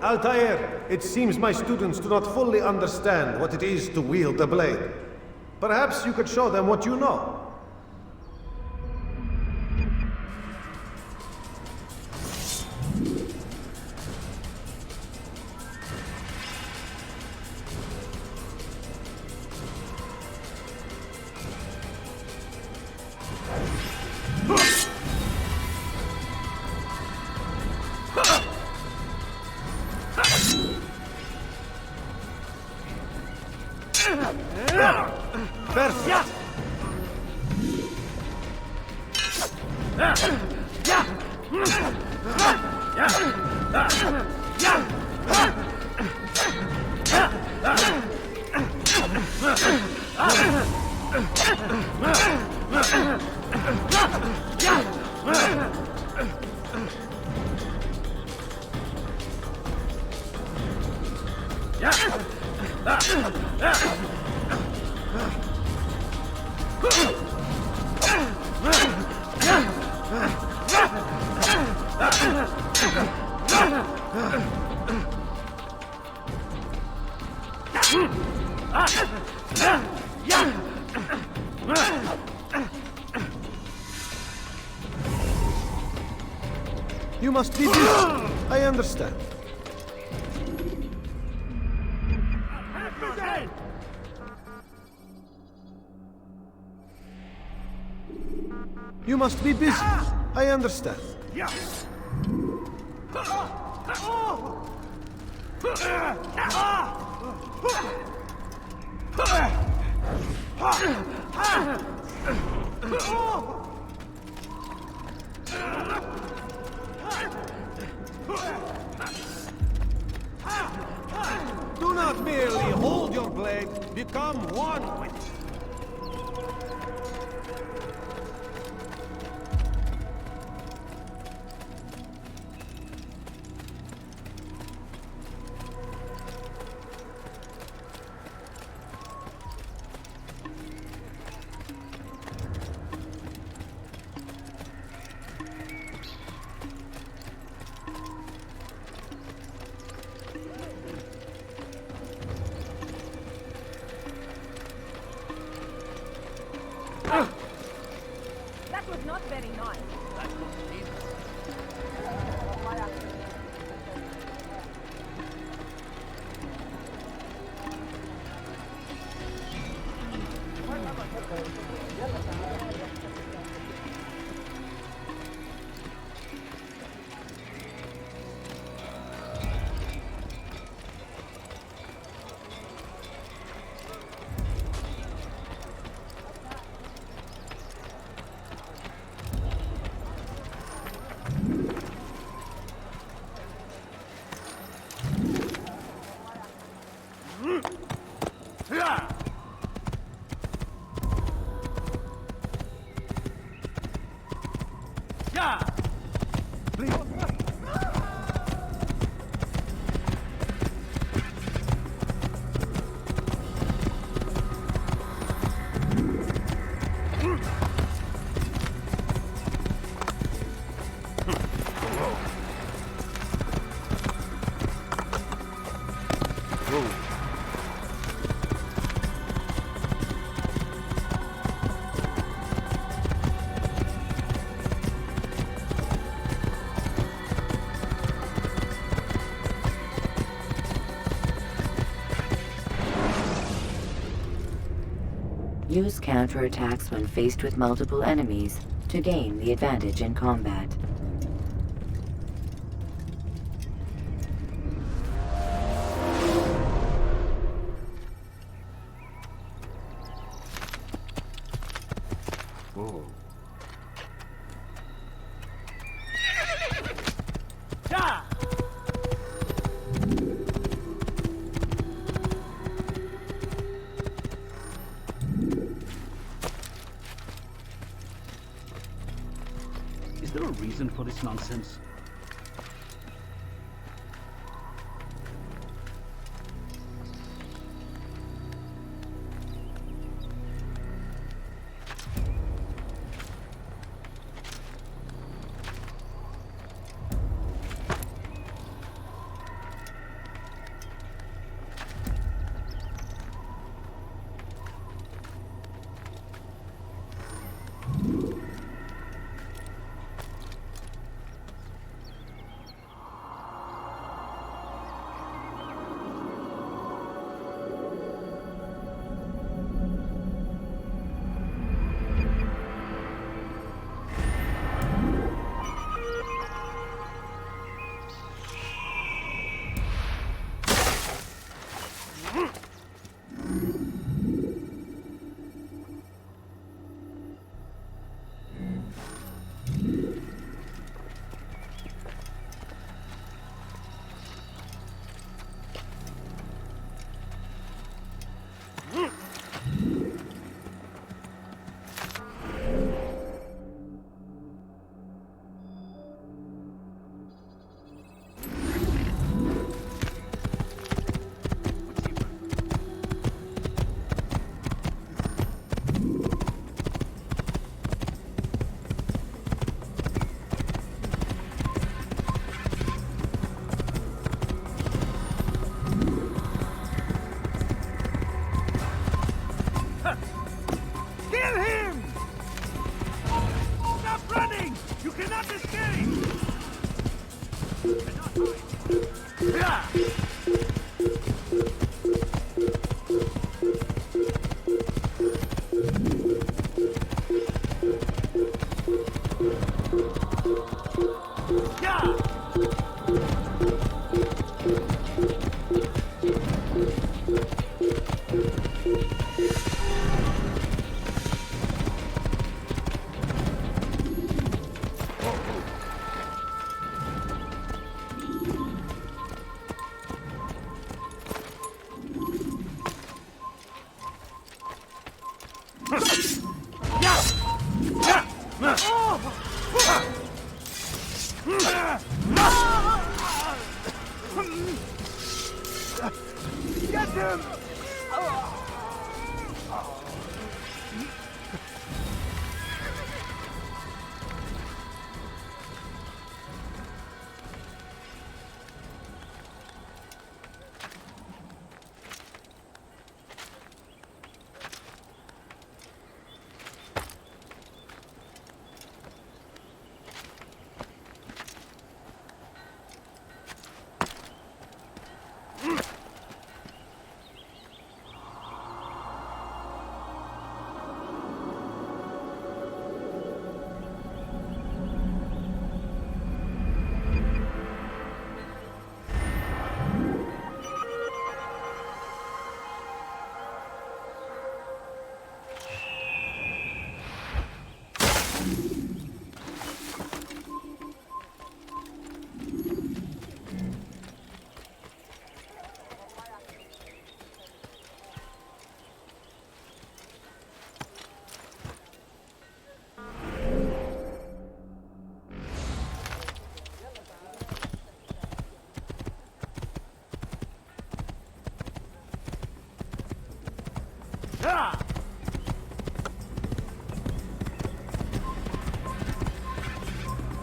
Altair, it seems my students do not fully understand what it is to wield the blade. Perhaps you could show them what you know. Perfect. You must be busy. I understand. You must be busy. I understand. Do not merely hold your blade, become one with it. That was not very nice. Use counterattacks when faced with multiple enemies to gain the advantage in combat. Is there a reason for this nonsense? Get him!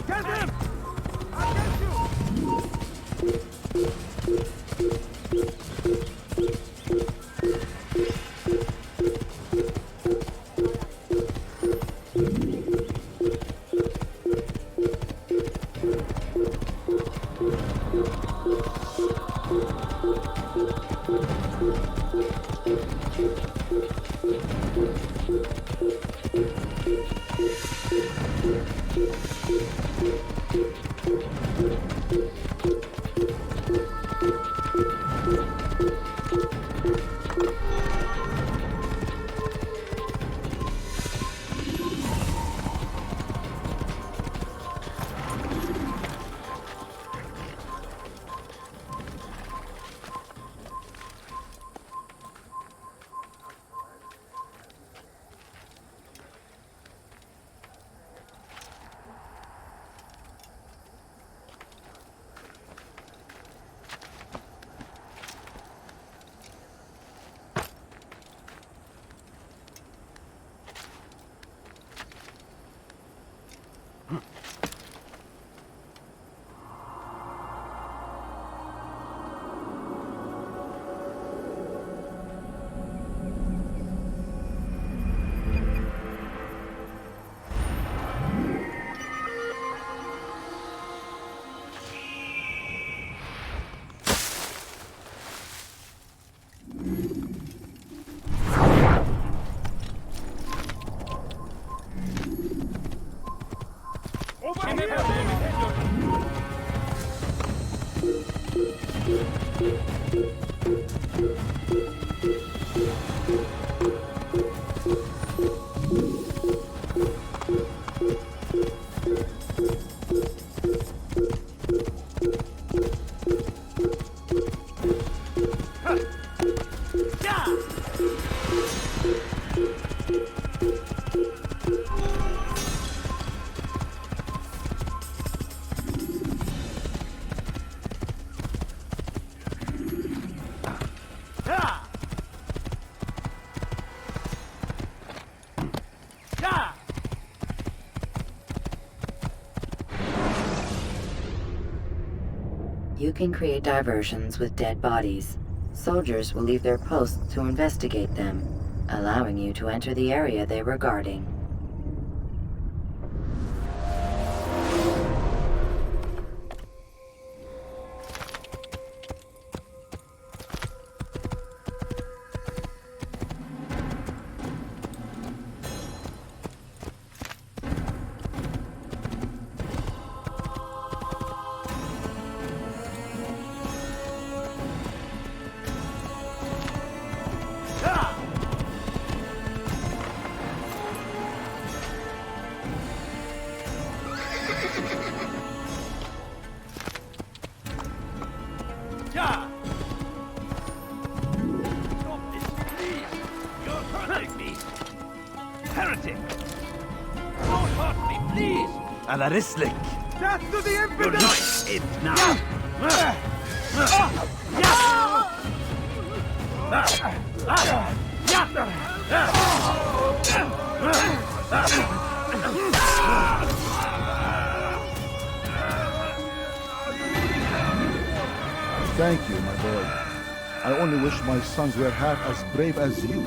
Get him! I'll get you! You can create diversions with dead bodies. Soldiers will leave their posts to investigate them, allowing you to enter the area they were guarding. Heretic! Don't hurt me, please! Alarislik! Death to the You're infidel! not it now! Thank you, my boy. I only wish my sons were half as brave as you.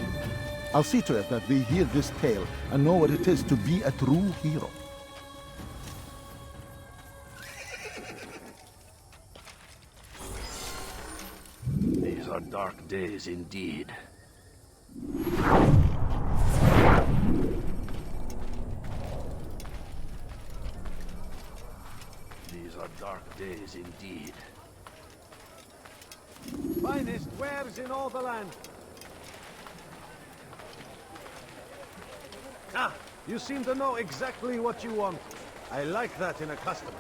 I'll see to it that they hear this tale and know what it is to be a true hero. These are dark days indeed. These are dark days indeed. Finest wares in all the land. Ah, you seem to know exactly what you want. I like that in a customer.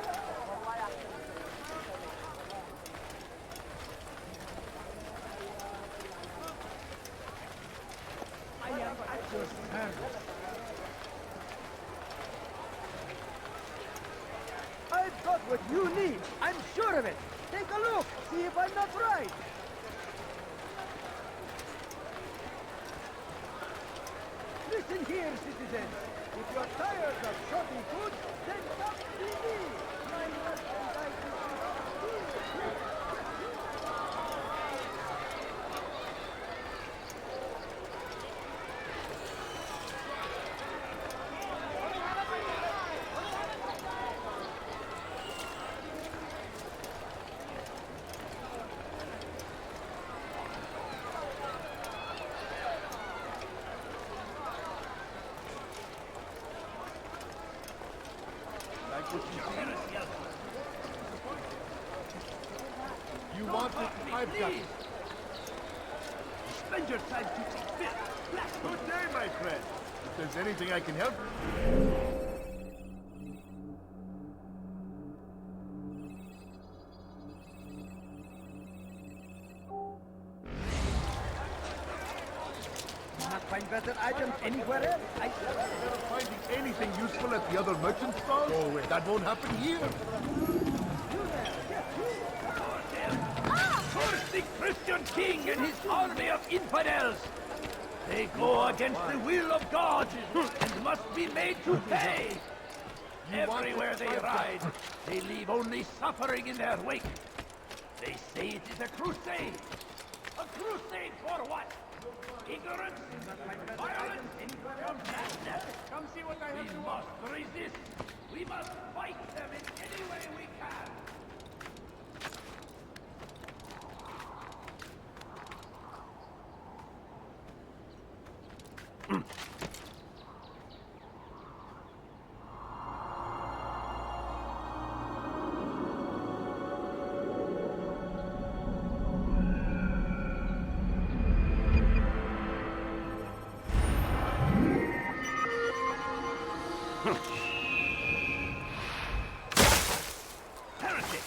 I am at your service. I've got what you need. I'm sure of it. Take a look. See if I'm not right. Listen here, citizens. If you're tired of shoddy goods, then come see me. My merchandise is You want it? I've got it. Spend your time teaching filth. Good day, my friend. If there's anything I can help not find better items anywhere else. I finding anything useful at the other merchant stalls? Oh, wait, that won't happen here. Curse the Christian king and his army of infidels! They go against the will of God and must be made to pay! Everywhere they ride, they leave only suffering in their wake. They say it is a crusade. A crusade for what? Ignorance? Violence? Madness? Come see what I have. We must resist. We must fight them in any way we can. Heretic!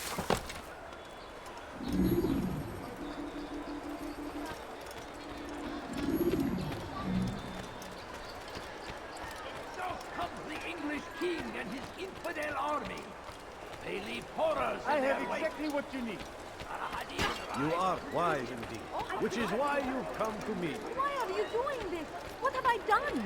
So comes the English king and his infidel army. They leave horrors I in have their wake. exactly what you need. You are wise indeed, which is why you've come to me. Why are you doing this? What have I done?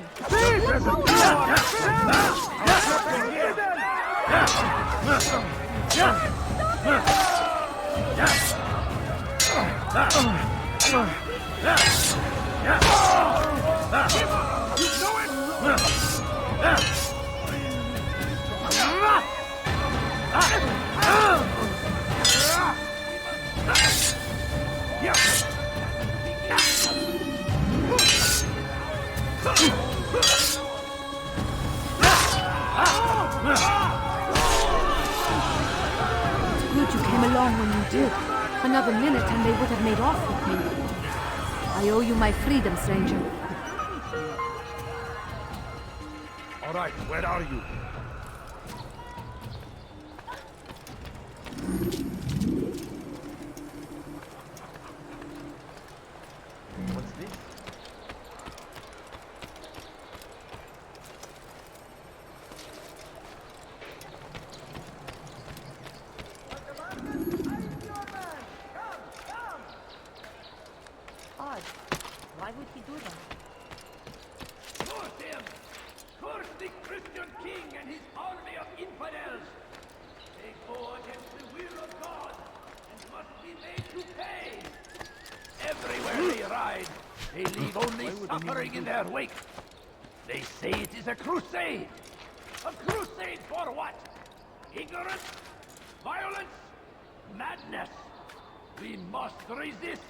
Good you came along when you did. Another minute and they would have made off with me. I owe you my freedom, stranger. All right, where are you? What's this? and his army of infidels. They go against the will of God and must be made to pay. Everywhere they ride, they leave only suffering in their wake. They say it is a crusade. A crusade for what? Ignorance? Violence? Madness? We must resist.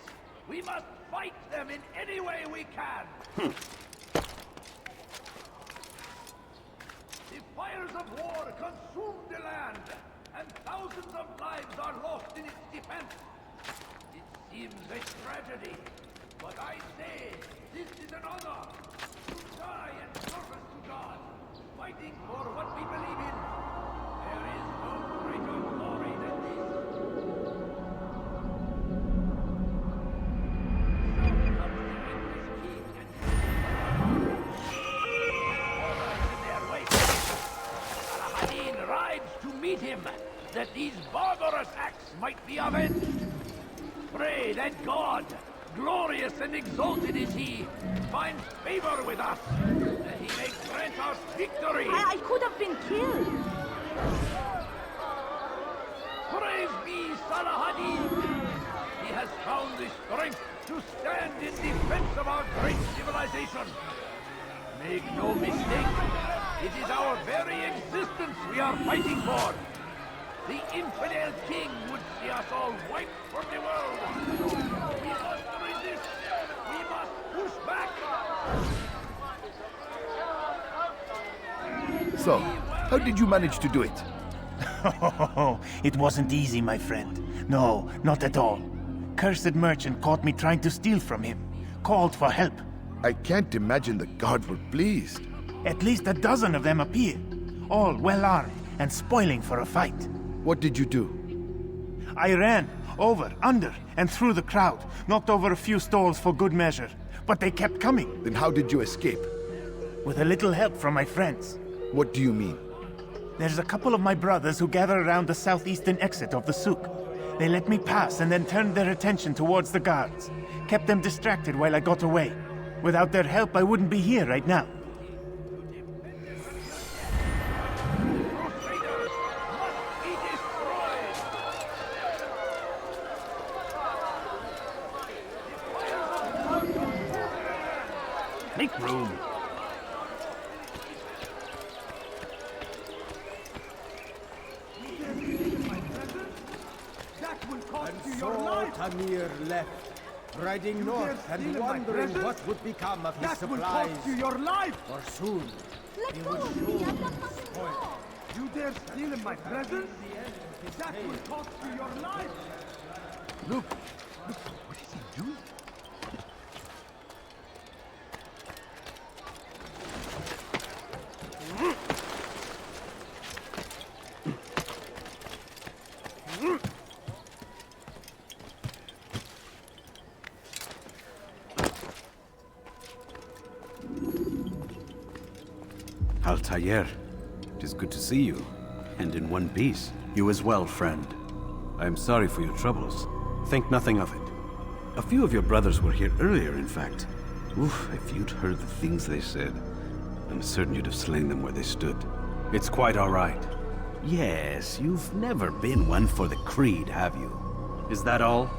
We must fight them in any way we can. The fires of war consume the land, and thousands of lives are lost in its defense. It seems a tragedy, but I say this is an honor. To die in service to God, fighting for what we believe in. There is no greater glory than this. So comes the English king and in their wake. Saladin rides to meet him, that these barbarous acts might be avenged. Pray that God, glorious and exalted is he, finds favor with us, that he may grant us victory. I could have been killed. Praise be Saladin. He has found the strength to stand in defense of our great civilization. Make no mistake, it is our very existence we are fighting for. The infidel king would see us all wiped from the world. We must resist. We must push back. So, how did you manage to do it? It wasn't easy, my friend. No, not at all. Cursed merchant caught me trying to steal from him. Called for help. I can't imagine the guard were pleased. At least a dozen of them appeared. All well armed and spoiling for a fight. What did you do? I ran, over, under, and through the crowd. Knocked over a few stalls for good measure. But they kept coming. Then how did you escape? With a little help from my friends. What do you mean? There's a couple of my brothers who gather around the southeastern exit of the souk. They let me pass and then turned their attention towards the guards. Kept them distracted while I got away. Without their help, I wouldn't be here right now. Make room. That will cost And you so your life. Tamir left, riding north and wondering what would become of his That will supplies. cost you your life. For soon, Let go of me. I'm not coming home. You dare steal in my presence? That will cost you your life. Look, what is he doing? Altair, it is good to see you, and in one piece. You as well, friend. I am sorry for your troubles. Think nothing of it. A few of your brothers were here earlier, in fact. Oof, if you'd heard the things they said, I'm certain you'd have slain them where they stood. It's quite all right. Yes, you've never been one for the creed, have you? Is that all?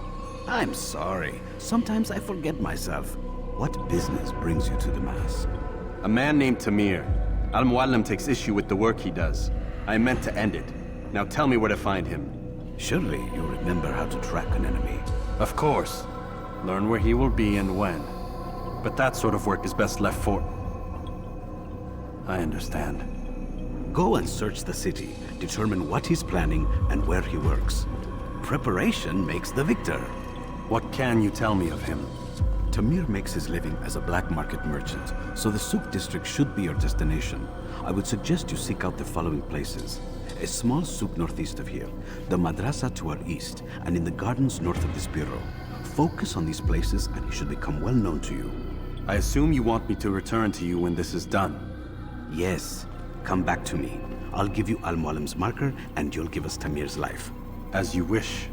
I'm sorry. Sometimes I forget myself. What business brings you to the mass? A man named Tamir. Al-Muallim takes issue with the work he does. I meant to end it. Now tell me where to find him. Surely you remember how to track an enemy. Of course. Learn where he will be and when. But that sort of work is best left for... I understand. Go and search the city, determine what he's planning and where he works. Preparation makes the victor. What can you tell me of him? Tamir makes his living as a black market merchant, so the souk district should be your destination. I would suggest you seek out the following places. A small souk northeast of here, the madrasa to our east, and in the gardens north of this bureau. Focus on these places and he should become well known to you. I assume you want me to return to you when this is done. Yes. Come back to me. I'll give you Al-Muallim's marker and you'll give us Tamir's life. As you wish.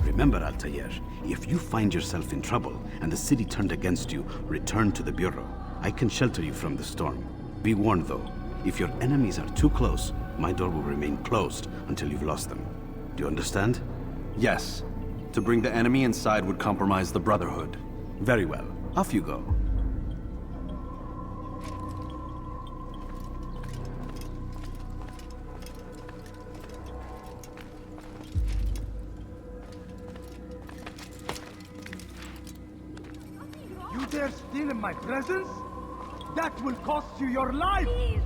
Remember, Altair, if you find yourself in trouble and the city turned against you, return to the Bureau. I can shelter you from the storm. Be warned, though. If your enemies are too close, my door will remain closed until you've lost them. Do you understand? Yes. To bring the enemy inside would compromise the Brotherhood. Very well. Off you go. You dare steal in my presence? That will cost you your life! Please,